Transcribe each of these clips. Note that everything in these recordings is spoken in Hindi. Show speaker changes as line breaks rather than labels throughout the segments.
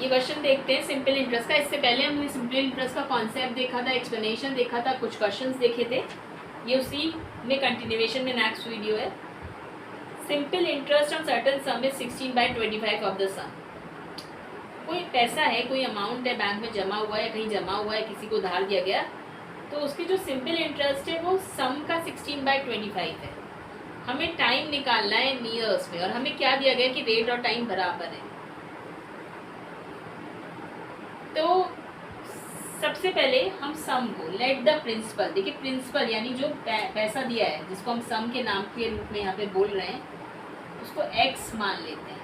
ये क्वेश्चन देखते हैं सिंपल इंटरेस्ट का। इससे पहले हमने सिंपल इंटरेस्ट का कॉन्सेप्ट देखा था, एक्सप्लेनेशन देखा था, कुछ क्वेश्चंस देखे थे। ये उसी में कंटिन्यूएशन में नेक्स्ट वीडियो है। Simple interest on certain sum is 16/25 of the sum. कोई पैसा है, कोई अमाउंट है, बैंक में जमा हुआ है, कहीं जमा हुआ है, किसी को उधार दिया गया, तो उसकी जो सिंपल इंटरेस्ट है वो सम का 16/25 है। हमें टाइम निकालना है इन ईयर्स में, और हमें क्या दिया गया कि रेट और टाइम बराबर है। तो सबसे पहले हम सम को लेट द प्रिंसिपल, देखिए प्रिंसिपल यानी जो पैसा दिया है, जिसको हम सम के नाम के रूप में यहाँ पे बोल रहे हैं, उसको x मान लेते हैं।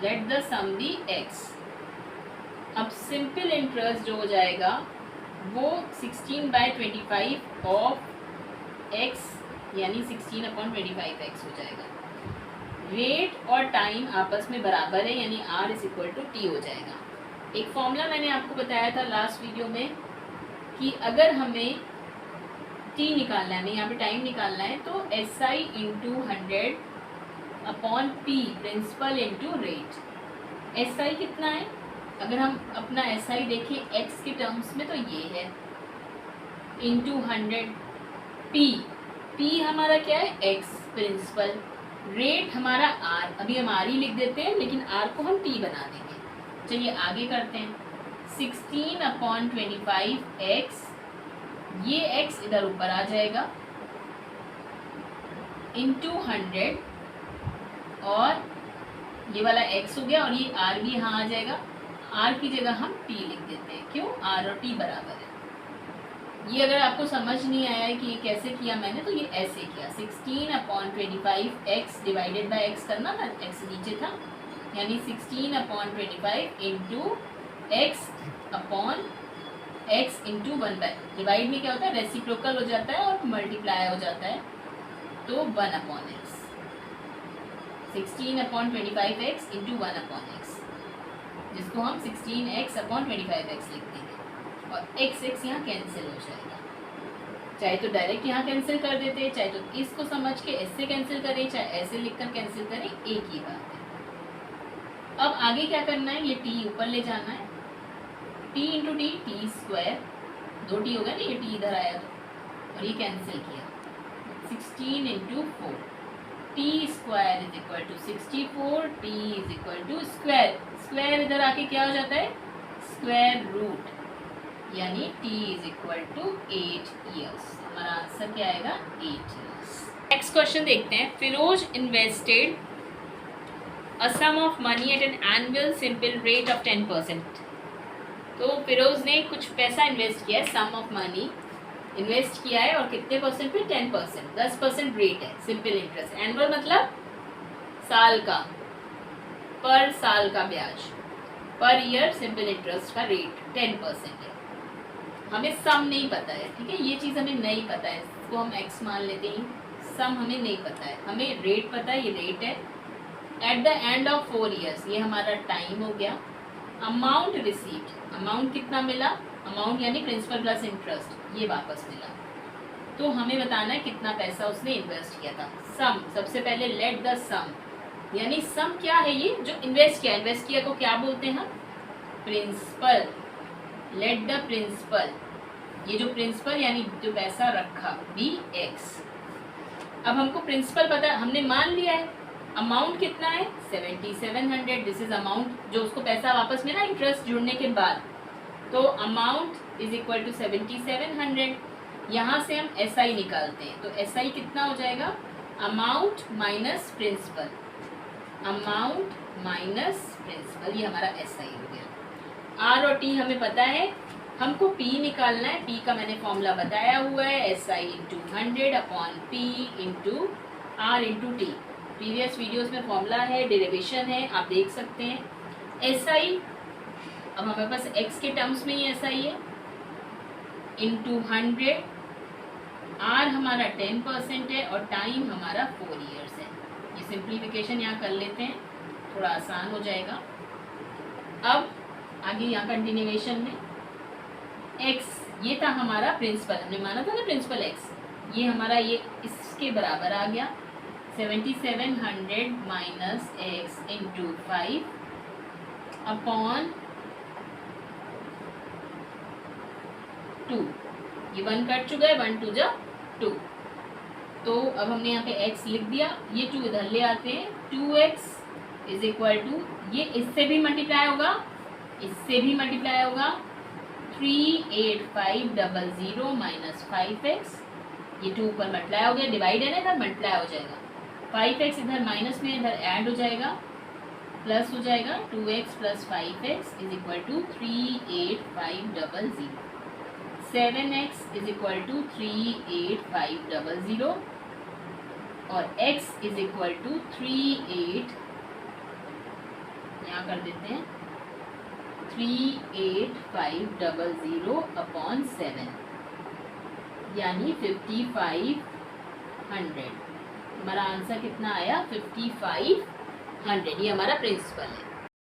Let the sum be x। अब सिंपल इंटरेस्ट जो हो जाएगा वो 16/25 ऑफ x यानी 16/25x हो जाएगा। रेट और टाइम आपस में बराबर है यानी r is equal to T हो जाएगा। एक फॉर्मूला मैंने आपको बताया था लास्ट वीडियो में कि अगर हमें t निकालना है, हमें यहाँ पे टाइम निकालना है, तो SI into 100 upon P principal into rate. SI कितना है, अगर हम अपना SI देखें x के टर्म्स में तो ये है इंटू 100। P हमारा क्या है, x प्रिंसिपल। रेट हमारा r, अभी हम r ही लिख देते हैं लेकिन r को हम t बना देंगे। चलिए आगे करते हैं। 16/25x, ये x इधर ऊपर आ जाएगा इंटू 100, और ये वाला x हो गया, और ये r भी यहाँ आ जाएगा। r की जगह हम t लिख देते हैं, क्यों, r और t बराबर है। ये अगर आपको समझ नहीं आया है कि ये कैसे किया मैंने, तो ये ऐसे किया। 16/25x डिवाइडेड बाय x करना था, x नीचे था, यानी 16/25 into x upon x into 1/, divide में क्या होता है, रेसिप्रोकल हो जाता है और मल्टीप्लाई हो जाता है, तो 1/x। 16/25x इंटू 1/x, जिसको हम 16x/25x लिखते हैं, और x यहाँ कैंसिल हो जाएगा। चाहे तो डायरेक्ट यहाँ कैंसिल कर देते हैं, चाहे तो इसको समझ के ऐसे कैंसिल करें, चाहे ऐसे लिखकर कैंसिल करें, एक ही बात है। अब आगे क्या करना है, ये t ऊपर ले जाना है, t into T, T square, 2t हो गया ना, ये t इधर आया तो, और ये कैंसिल किया। 16 into 4, T square is equal to 64, t is equal to square, square इधर आके क्या हो जाता है, स्क्वायर रूट, यानी t is equal to 8 years. हमारा आंसर क्या आएगा, 8 ईयर्स। नेक्स्ट क्वेश्चन देखते हैं। Firoz invested a sum of money at an annual simple rate of 10%। तो फिरोज ने कुछ पैसा इन्वेस्ट किया है, सम ऑफ मनी इन्वेस्ट किया है, और कितने परसेंट पे, 10%, 10% रेट है सिंपल इंटरेस्ट। एनुअल मतलब साल का, पर साल का ब्याज, पर ईयर सिंपल इंटरेस्ट का रेट 10% है। हमें सम नहीं पता है, ठीक है, ये चीज़ हमें नहीं पता है, इसको हम x मान लेते हैं। सम हमें नहीं पता है, हमें रेट पता है, ये रेट है। At the end of 4 years, ये हमारा टाइम हो गया। अमाउंट रिसीव्ड, अमाउंट कितना मिला, अमाउंट यानी प्रिंसिपल प्लस इंटरेस्ट, ये वापस मिला। तो हमें बताना है कितना पैसा उसने इन्वेस्ट किया था। सम, सबसे पहले लेट द सम, यानी सम क्या है, ये जो इन्वेस्ट किया को क्या बोलते हैं हम, प्रिंसिपल। लेट द प्रिंसिपल, ये जो प्रिंसिपल यानी जो पैसा रखा, बी एक्स। अब हमको प्रिंसिपल पता है, हमने मान लिया है। अमाउंट कितना है, 7700, दिस इज अमाउंट जो उसको पैसा वापस मिला इंटरेस्ट जुड़ने के बाद। तो अमाउंट इज इक्वल टू 7700। यहाँ से हम SI निकालते हैं, तो SI कितना हो जाएगा, amount minus principal, amount minus principal, ये हमारा SI हो गया। R और T हमें पता है, हमको P निकालना है। P का मैंने फॉर्मूला बताया हुआ है, SI into 100 upon P into R into T। Previous videos में फॉर्मूला है, डेरिवेशन है, आप देख सकते हैं। SI, अब हमारे पास x के टर्म्स में ही SI है, इंटू 100, R हमारा 10% है, और टाइम हमारा 4 ईयर्स है। ये सिंप्लीफिकेशन यहाँ कर लेते हैं, थोड़ा आसान हो जाएगा। अब आगे यहाँ कंटिन्यूएशन में x, ये था हमारा प्रिंसिपल, हमने माना था ना प्रिंसिपल x, ये हमारा ये इसके बराबर आ गया 7700 माइनस एक्स इंटू 5 अपॉन 2। ये 1 कट चुका है, 1 2 जा 2। तो अब हमने यहाँ पे x लिख दिया, ये 2 इधर ले आते हैं। 2x इज इक्वल टू, ये इससे भी मल्टीप्लाई होगा, इससे भी मल्टीप्लाई होगा, 38500 माइनस 5x। ये 2 ऊपर मल्टीप्लाई हो गया, डिवाइड है ना, इधर मल्टीप्लाई हो जाएगा। 5x इधर माइनस में, इधर ऐड हो जाएगा, प्लस हो जाएगा। 2x plus 5x is equal to 38500। 7x is equal to 38500 और x इज इक्वल टू 38, यहाँ कर देते हैं 38500 अपॉन 7, यानी 5500। हमारा आंसर कितना आया? 5500। ये हमारा प्रिंसिपल है।